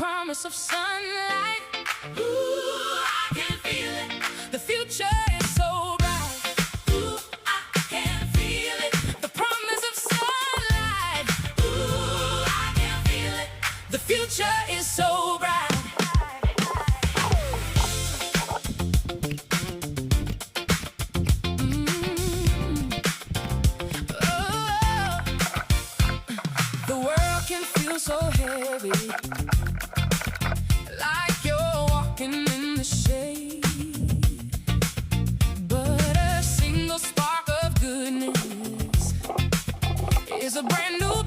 promise of sunlight. Ooh, I can feel it. The future is so bright. Ooh, I can feel it. The promise of sunlight. Ooh, I can feel it. The future is so bright. So heavy, like you're walking in the shade, but a single spark of goodness is a brand new